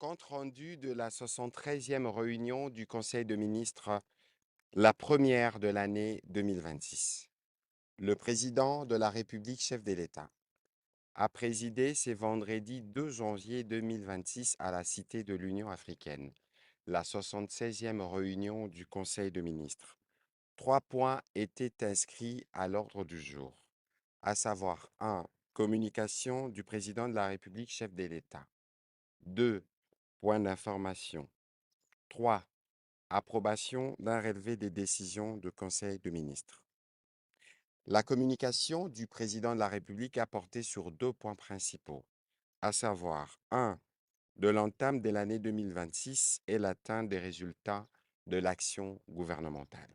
Compte rendu de la 73e réunion du Conseil de ministres, la première de l'année 2026. Le président de la République, chef de l'État, a présidé ce vendredi 2 janvier 2026 à la Cité de l'Union africaine, la 76e réunion du Conseil de ministres. 3 points étaient inscrits à l'ordre du jour, à savoir 1. Communication du président de la République, chef de l'État. 2. Point d'information. 3. Approbation d'un relevé des décisions du Conseil de ministres. La communication du président de la République a porté sur 2 points principaux, à savoir 1. De l'entame de l'année 2026 et l'atteinte des résultats de l'action gouvernementale.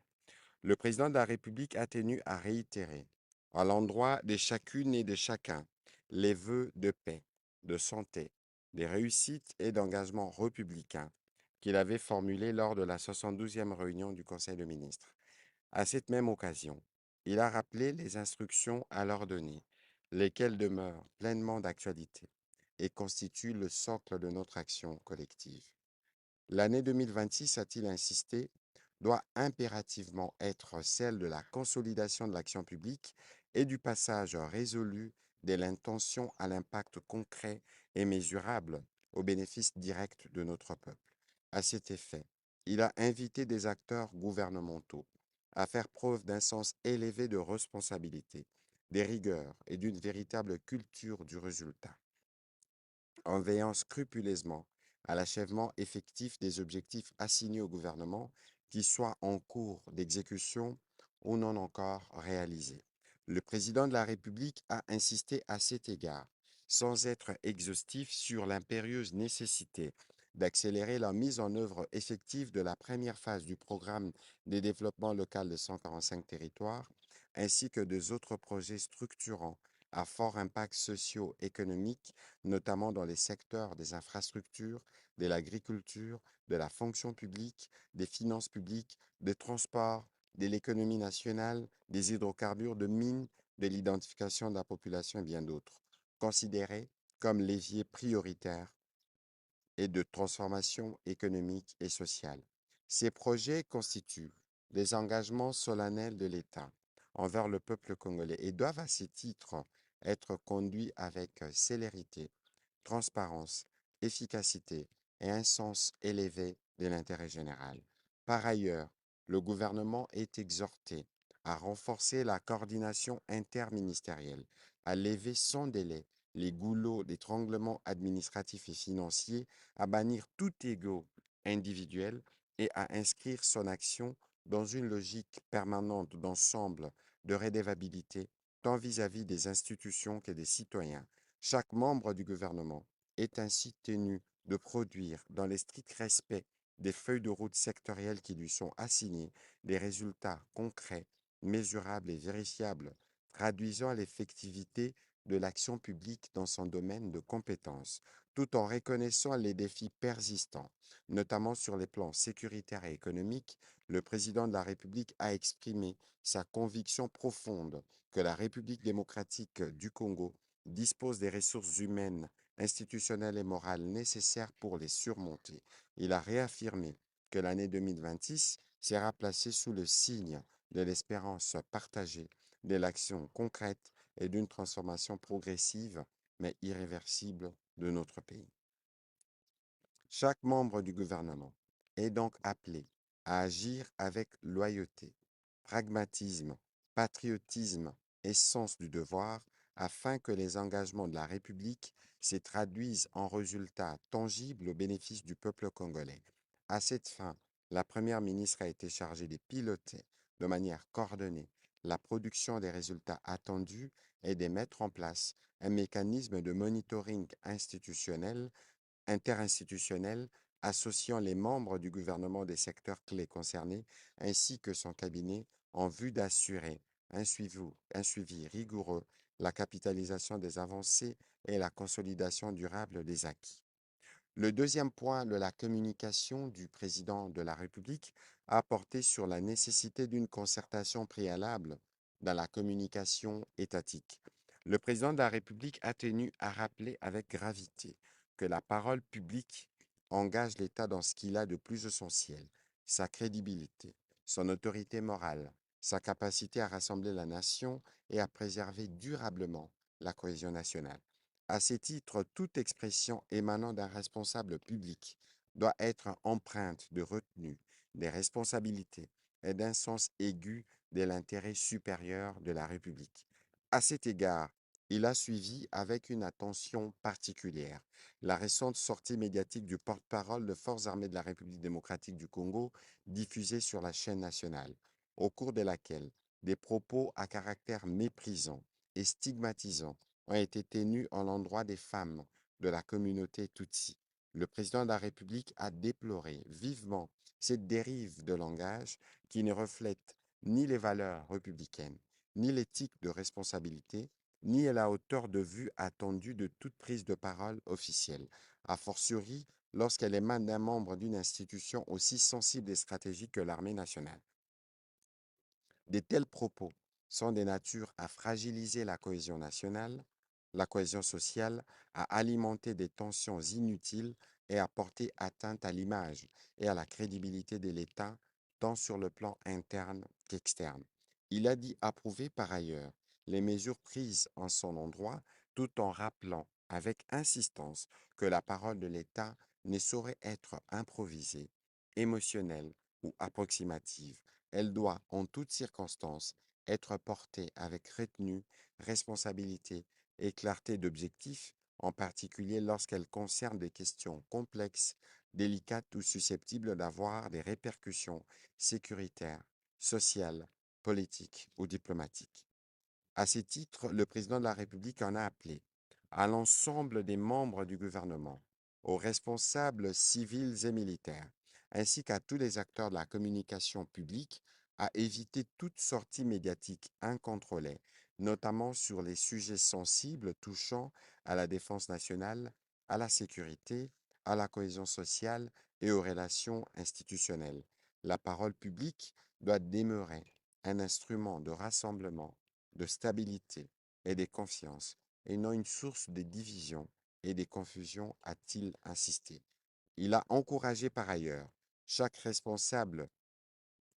Le président de la République a tenu à réitérer, à l'endroit de chacune et de chacun, les vœux de paix, de santé, de réussite et d'engagement républicain qu'il avait formulés lors de la 72e réunion du Conseil des ministres. À cette même occasion, il a rappelé les instructions à leur donner, lesquelles demeurent pleinement d'actualité et constituent le socle de notre action collective. L'année 2026, a-t-il insisté, doit impérativement être celle de la consolidation de l'action publique et du passage résolu de l'intention à l'impact concret et mesurable au bénéfice direct de notre peuple. À cet effet, il a invité des acteurs gouvernementaux à faire preuve d'un sens élevé de responsabilité, des rigueurs et d'une véritable culture du résultat, en veillant scrupuleusement à l'achèvement effectif des objectifs assignés au gouvernement, qu'ils soient en cours d'exécution ou non encore réalisés. Le président de la République a insisté à cet égard, sans être exhaustif, sur l'impérieuse nécessité d'accélérer la mise en œuvre effective de la première phase du programme de développement local de 145 territoires, ainsi que des autres projets structurants à fort impact socio-économique, notamment dans les secteurs des infrastructures, de l'agriculture, de la fonction publique, des finances publiques, des transports, de l'économie nationale, des hydrocarbures, de mines, de l'identification de la population et bien d'autres, considérés comme leviers prioritaires et de transformation économique et sociale. Ces projets constituent des engagements solennels de l'État envers le peuple congolais et doivent à ce titre être conduits avec célérité, transparence, efficacité et un sens élevé de l'intérêt général. Par ailleurs, le gouvernement est exhorté à renforcer la coordination interministérielle, à lever sans délai les goulots d'étranglement administratifs et financiers, à bannir tout égo individuel et à inscrire son action dans une logique permanente d'ensemble de redevabilité, tant vis-à-vis des institutions que des citoyens. Chaque membre du gouvernement est ainsi tenu de produire, dans le strict respect des feuilles de route sectorielles qui lui sont assignées, des résultats concrets, mesurables et vérifiables, traduisant l'effectivité de l'action publique dans son domaine de compétences, tout en reconnaissant les défis persistants, notamment sur les plans sécuritaires et économiques. Le président de la République a exprimé sa conviction profonde que la République démocratique du Congo dispose des ressources humaines, institutionnelles et morales nécessaires pour les surmonter. Il a réaffirmé que l'année 2026 sera placée sous le signe de l'espérance partagée, de l'action concrète et d'une transformation progressive mais irréversible de notre pays. Chaque membre du gouvernement est donc appelé à agir avec loyauté, pragmatisme, patriotisme et sens du devoir afin que les engagements de la République se traduisent en résultats tangibles au bénéfice du peuple congolais. À cette fin, la Première ministre a été chargée de piloter de manière coordonnée la production des résultats attendus et de mettre en place un mécanisme de monitoring interinstitutionnel associant les membres du gouvernement des secteurs clés concernés ainsi que son cabinet en vue d'assurer un suivi rigoureux, la capitalisation des avancées et la consolidation durable des acquis. Le deuxième point de la communication du président de la République a porté sur la nécessité d'une concertation préalable dans la communication étatique. Le président de la République a tenu à rappeler avec gravité que la parole publique engage l'État dans ce qu'il a de plus essentiel, sa crédibilité, son autorité morale, sa capacité à rassembler la nation et à préserver durablement la cohésion nationale. À ces titres, toute expression émanant d'un responsable public doit être empreinte de retenue, des responsabilités et d'un sens aigu de l'intérêt supérieur de la République. À cet égard, il a suivi avec une attention particulière la récente sortie médiatique du porte-parole des Forces armées de la République démocratique du Congo, diffusée sur la chaîne nationale, au cours de laquelle des propos à caractère méprisant et stigmatisant ont été tenus en l'endroit des femmes de la communauté Tutsi. Le président de la République a déploré vivement cette dérive de langage qui ne reflète ni les valeurs républicaines, ni l'éthique de responsabilité, ni à la hauteur de vue attendue de toute prise de parole officielle, a fortiori lorsqu'elle émane d'un membre d'une institution aussi sensible et stratégique que l'armée nationale. De tels propos sont des natures à fragiliser la cohésion nationale, la cohésion sociale, à alimenter des tensions inutiles et à porter atteinte à l'image et à la crédibilité de l'État, tant sur le plan interne qu'externe. Il a dit approuver par ailleurs les mesures prises en son endroit, tout en rappelant avec insistance que la parole de l'État ne saurait être improvisée, émotionnelle ou approximative. Elle doit, en toutes circonstances, être portée avec retenue, responsabilité et clarté d'objectif, en particulier lorsqu'elle concerne des questions complexes, délicates ou susceptibles d'avoir des répercussions sécuritaires, sociales, politiques ou diplomatiques. À ce titre, le président de la République en a appelé à l'ensemble des membres du gouvernement, aux responsables civils et militaires, ainsi qu'à tous les acteurs de la communication publique, à éviter toute sortie médiatique incontrôlée, notamment sur les sujets sensibles touchant à la défense nationale, à la sécurité, à la cohésion sociale et aux relations institutionnelles. La parole publique doit demeurer un instrument de rassemblement, de stabilité et de confiance, et non une source de division et de confusion, a-t-il insisté. Il a encouragé par ailleurs chaque responsable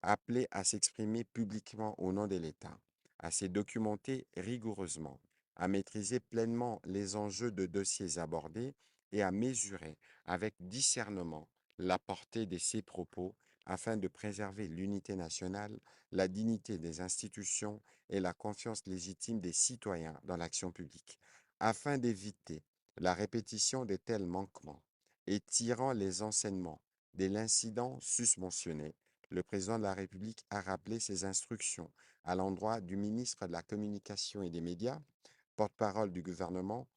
appelé à s'exprimer publiquement au nom de l'État, à se documenter rigoureusement, à maîtriser pleinement les enjeux de dossiers abordés et à mesurer avec discernement la portée de ses propos afin de préserver l'unité nationale, la dignité des institutions et la confiance légitime des citoyens dans l'action publique. Afin d'éviter la répétition de tels manquements et tirant les enseignements de l'incident susmentionné, le président de la République a rappelé ses instructions à l'endroit du ministre de la Communication et des Médias, porte-parole du gouvernement,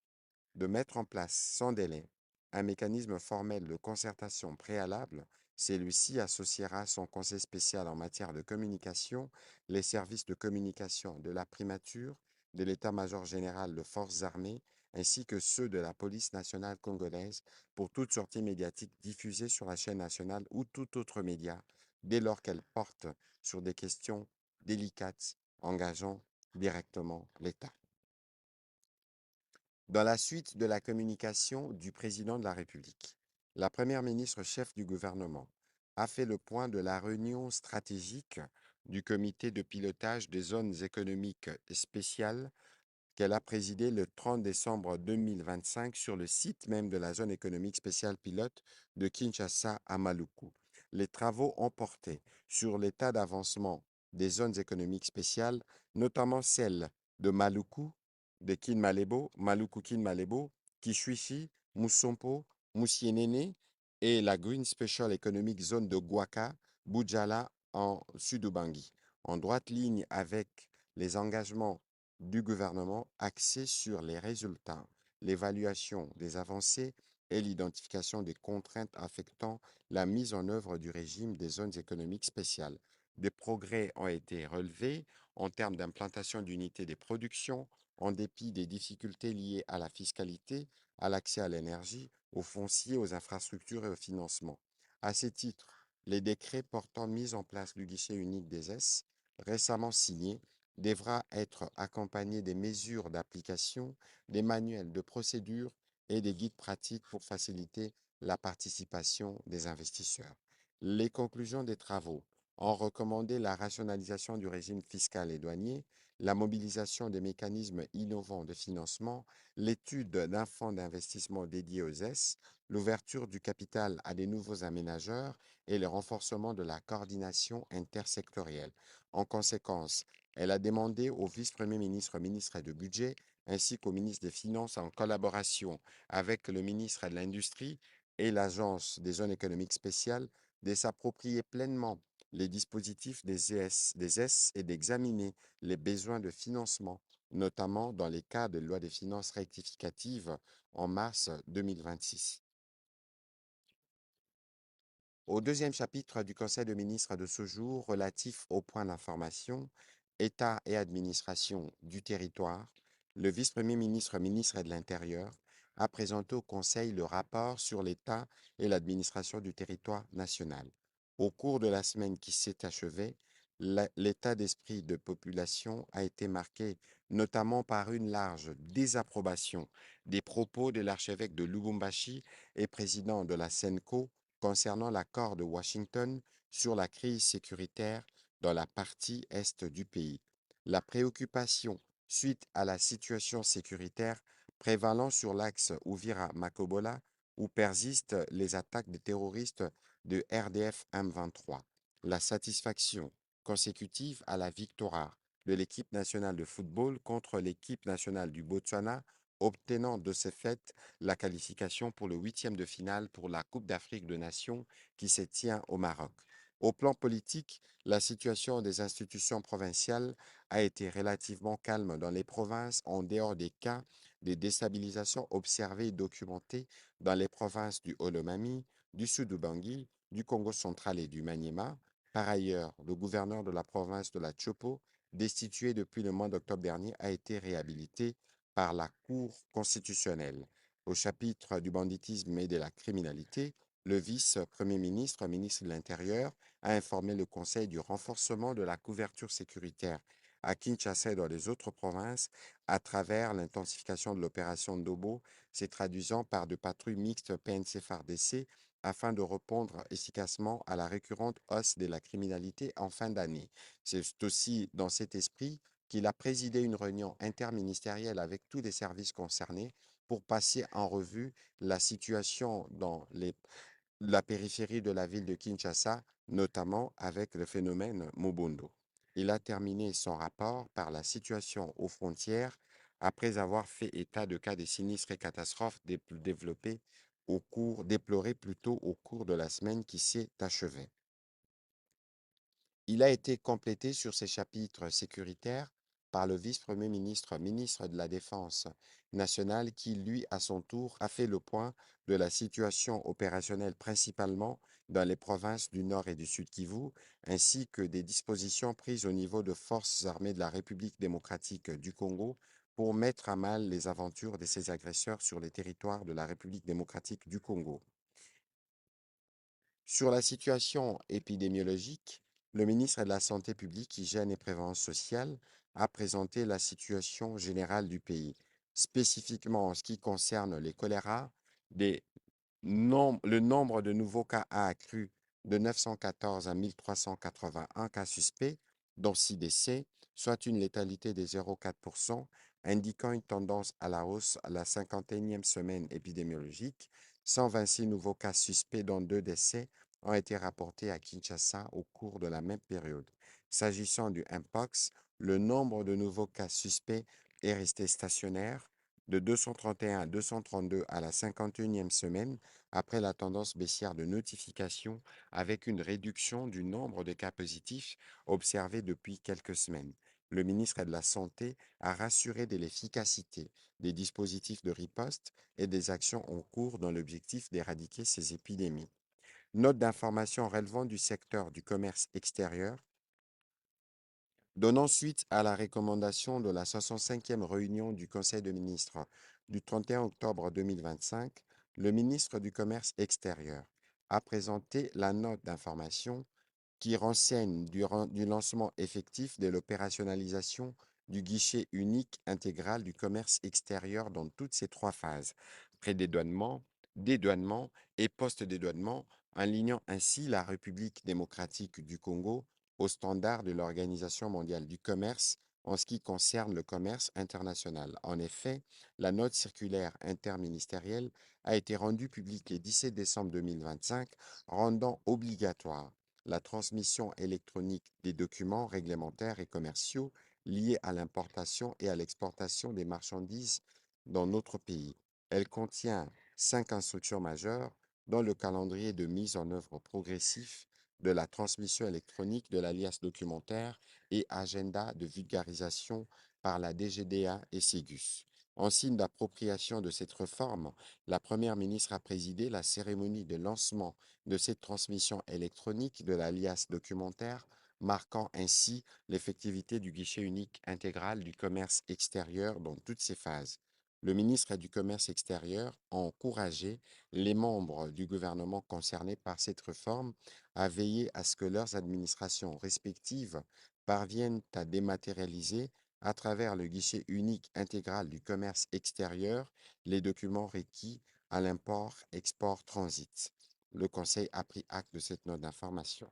de mettre en place sans délai un mécanisme formel de concertation préalable. Celui-ci associera son conseil spécial en matière de communication, les services de communication de la primature, de l'état-major général de forces armées, ainsi que ceux de la police nationale congolaise pour toute sortie médiatique diffusée sur la chaîne nationale ou tout autre média, dès lors qu'elle porte sur des questions délicates engageant directement l'État. Dans la suite de la communication du président de la République, la première ministre chef du gouvernement a fait le point de la réunion stratégique du comité de pilotage des zones économiques spéciales qu'elle a présidé le 30 décembre 2025 sur le site même de la zone économique spéciale pilote de Kinshasa à Maluku. Les travaux ont porté sur l'état d'avancement des zones économiques spéciales, notamment celles de Maluku, de Kinmalebo, Maluku-Kinmalebo, Kishwishi, Musompo, Musienene et la Green Special Economic Zone de Guaca, Bujala en Sud-Ubangi, en droite ligne avec les engagements du gouvernement axé sur les résultats, l'évaluation des avancées et l'identification des contraintes affectant la mise en œuvre du régime des zones économiques spéciales. Des progrès ont été relevés en termes d'implantation d'unités de production, en dépit des difficultés liées à la fiscalité, à l'accès à l'énergie, aux fonciers, aux infrastructures et au financement. À ce titre, les décrets portant mise en place du guichet unique des S, récemment signés, devra être accompagné des mesures d'application, des manuels de procédure et des guides pratiques pour faciliter la participation des investisseurs. Les conclusions des travaux ont recommandé la rationalisation du régime fiscal et douanier, la mobilisation des mécanismes innovants de financement, l'étude d'un fonds d'investissement dédié aux S, l'ouverture du capital à des nouveaux aménageurs et le renforcement de la coordination intersectorielle. En conséquence, elle a demandé au vice-premier ministre, ministre du Budget, ainsi qu'au ministre des Finances, en collaboration avec le ministre de l'Industrie et l'Agence des zones économiques spéciales, de s'approprier pleinement les dispositifs des S et d'examiner les besoins de financement, notamment dans les cas de loi des finances rectificatives en mars 2026. Au deuxième chapitre du Conseil de ministres de ce jour relatif au point d'information, État et administration du territoire, le vice-premier ministre, ministre de l'Intérieur, a présenté au Conseil le rapport sur l'État et l'administration du territoire national. Au cours de la semaine qui s'est achevée, l'état d'esprit de population a été marqué notamment par une large désapprobation des propos de l'archevêque de Lubumbashi et président de la SENCO concernant l'accord de Washington sur la crise sécuritaire dans la partie est du pays. La préoccupation suite à la situation sécuritaire prévalant sur l'axe Uvira-Makobola où persistent les attaques des terroristes de RDF M23. La satisfaction consécutive à la victoire de l'équipe nationale de football contre l'équipe nationale du Botswana, obtenant de ce fait la qualification pour le huitième de finale pour la Coupe d'Afrique des Nations qui se tient au Maroc. Au plan politique, la situation des institutions provinciales a été relativement calme dans les provinces en dehors des cas de déstabilisation observés et documentés dans les provinces du Olomami, du Sud-Ubangi, du Congo central et du Maniema. Par ailleurs, le gouverneur de la province de la Chopo, destitué depuis le mois d'octobre dernier, a été réhabilité par la Cour constitutionnelle. Au chapitre du banditisme et de la criminalité, le vice-premier ministre, ministre de l'Intérieur, a informé le Conseil du renforcement de la couverture sécuritaire à Kinshasa et dans les autres provinces à travers l'intensification de l'opération Ndobo, se traduisant par de patrouilles mixtes PNC-FARDC afin de répondre efficacement à la récurrente hausse de la criminalité en fin d'année. C'est aussi dans cet esprit qu'il a présidé une réunion interministérielle avec tous les services concernés pour passer en revue la situation dans la périphérie de la ville de Kinshasa, notamment avec le phénomène Mobondo. Il a terminé son rapport par la situation aux frontières après avoir fait état de cas de sinistres et catastrophes déplorés plutôt au cours de la semaine qui s'est achevée. Il a été complété sur ces chapitres sécuritaires par le vice-premier ministre, ministre de la Défense nationale, qui, lui, à son tour, a fait le point de la situation opérationnelle principalement dans les provinces du Nord et du Sud Kivu, ainsi que des dispositions prises au niveau de forces armées de la République démocratique du Congo pour mettre à mal les aventures de ces agresseurs sur les territoires de la République démocratique du Congo. Sur la situation épidémiologique, le ministre de la Santé publique, Hygiène et Prévention sociale a présenté la situation générale du pays, spécifiquement en ce qui concerne les choléra. Le nombre de nouveaux cas a accru de 914 à 1381 cas suspects, dont 6 décès, soit une létalité de 0,4%, indiquant une tendance à la hausse à la 51e semaine épidémiologique. 126 nouveaux cas suspects, dont 2 décès, ont été rapportés à Kinshasa au cours de la même période. S'agissant du Mpox, le nombre de nouveaux cas suspects est resté stationnaire de 231 à 232 à la 51e semaine après la tendance baissière de notification avec une réduction du nombre de cas positifs observés depuis quelques semaines. Le ministre de la Santé a rassuré de l'efficacité des dispositifs de riposte et des actions en cours dans l'objectif d'éradiquer ces épidémies. Note d'information relevant du secteur du commerce extérieur. Donnant suite à la recommandation de la 65e réunion du Conseil des ministres du 31 octobre 2025, le ministre du Commerce extérieur a présenté la note d'information qui renseigne du lancement effectif de l'opérationnalisation du guichet unique intégral du commerce extérieur dans toutes ses trois phases: prédédouanement, dédouanement et post-dédouanement, alignant ainsi la République démocratique du Congo aux standards de l'Organisation mondiale du commerce en ce qui concerne le commerce international. En effet, la note circulaire interministérielle a été rendue publique le 17 décembre 2025, rendant obligatoire la transmission électronique des documents réglementaires et commerciaux liés à l'importation et à l'exportation des marchandises dans notre pays. Elle contient 5 instructions majeures dans le calendrier de mise en œuvre progressif de la transmission électronique de l'alias documentaire et agenda de vulgarisation par la DGDA et Ségus. En signe d'appropriation de cette réforme, la Première ministre a présidé la cérémonie de lancement de cette transmission électronique de l'alias documentaire, marquant ainsi l'effectivité du guichet unique intégral du commerce extérieur dans toutes ses phases. Le ministre du Commerce extérieur a encouragé les membres du gouvernement concernés par cette réforme à veiller à ce que leurs administrations respectives parviennent à dématérialiser à travers le guichet unique intégral du commerce extérieur les documents requis à l'import, export, transit. Le Conseil a pris acte de cette note d'information.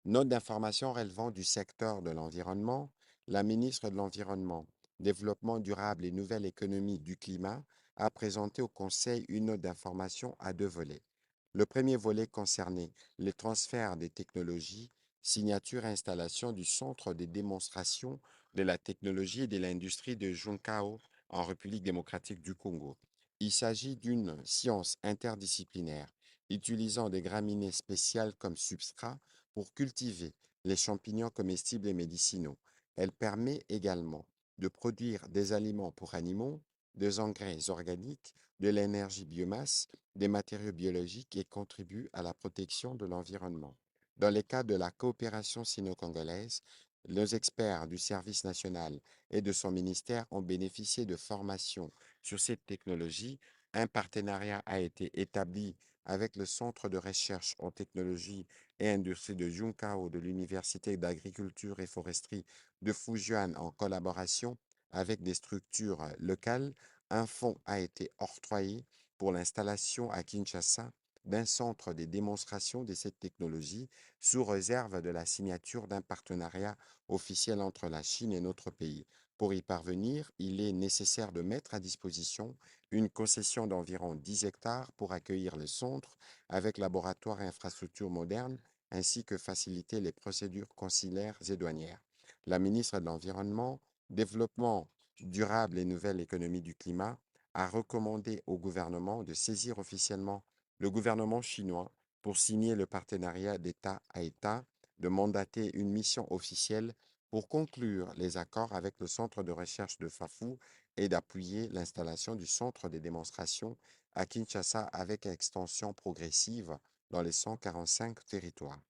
Note d'information relevant du secteur de l'environnement, la ministre de l'Environnement, Développement durable et nouvelle économie du climat a présenté au Conseil une note d'information à 2 volets. Le premier volet concernait les transferts des technologies, signature et installation du centre de démonstration de la technologie et de l'industrie de Junkao en République démocratique du Congo. Il s'agit d'une science interdisciplinaire utilisant des graminées spéciales comme substrat pour cultiver les champignons comestibles et médicinaux. Elle permet également de produire des aliments pour animaux, des engrais organiques, de l'énergie biomasse, des matériaux biologiques et contribue à la protection de l'environnement. Dans le cadre de la coopération sino-congolaise, nos experts du service national et de son ministère ont bénéficié de formations sur cette technologie. Un partenariat a été établi avec le Centre de recherche en technologie et industrie de Junkao de l'Université d'agriculture et foresterie de Fujian en collaboration avec des structures locales. Un fonds a été octroyé pour l'installation à Kinshasa d'un centre de démonstration de cette technologie sous réserve de la signature d'un partenariat officiel entre la Chine et notre pays. Pour y parvenir, il est nécessaire de mettre à disposition une concession d'environ 10 hectares pour accueillir le centre avec laboratoire et infrastructures modernes ainsi que faciliter les procédures consulaires et douanières. La ministre de l'Environnement, Développement durable et nouvelle économie du climat a recommandé au gouvernement de saisir officiellement le gouvernement chinois pour signer le partenariat d'État à État, de mandater une mission officielle pour conclure les accords avec le centre de recherche de Fafou et d'appuyer l'installation du centre de démonstration à Kinshasa avec extension progressive dans les 145 territoires.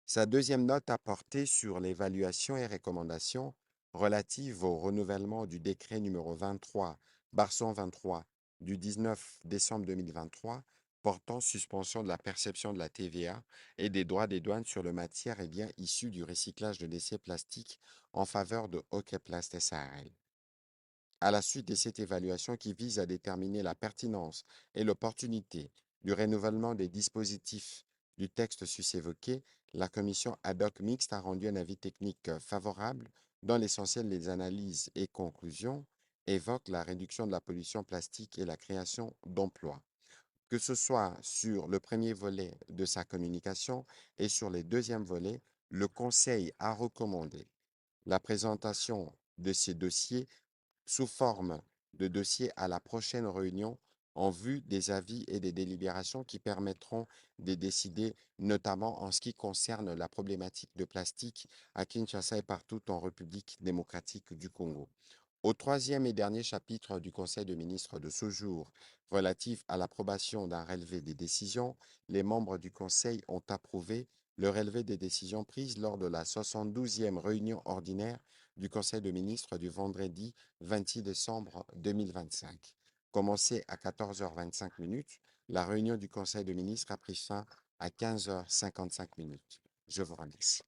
Sa deuxième note a porté sur l'évaluation et recommandations relatives au renouvellement du décret numéro 23/123 du 19 décembre 2023 portant suspension de la perception de la TVA et des droits des douanes sur le matière et biens issus du recyclage de déchets plastiques en faveur de Hockeyplast SARL. À la suite de cette évaluation qui vise à déterminer la pertinence et l'opportunité du renouvellement des dispositifs du texte sus-évoqué, la commission ad hoc mixte a rendu un avis technique favorable dont l'essentiel des analyses et conclusions évoquent la réduction de la pollution plastique et la création d'emplois. Que ce soit sur le premier volet de sa communication et sur les deuxièmes volets, le Conseil a recommandé la présentation de ces dossiers sous forme de dossier à la prochaine réunion en vue des avis et des délibérations qui permettront de décider, notamment en ce qui concerne la problématique de plastique à Kinshasa et partout en République démocratique du Congo. Au troisième et dernier chapitre du Conseil de ministres de ce jour, relatif à l'approbation d'un relevé des décisions, les membres du Conseil ont approuvé le relevé des décisions prises lors de la 72e réunion ordinaire du Conseil de ministres du vendredi 26 décembre 2025. Commencée à 14h25, la réunion du Conseil de ministres a pris fin à 15h55. Je vous remercie.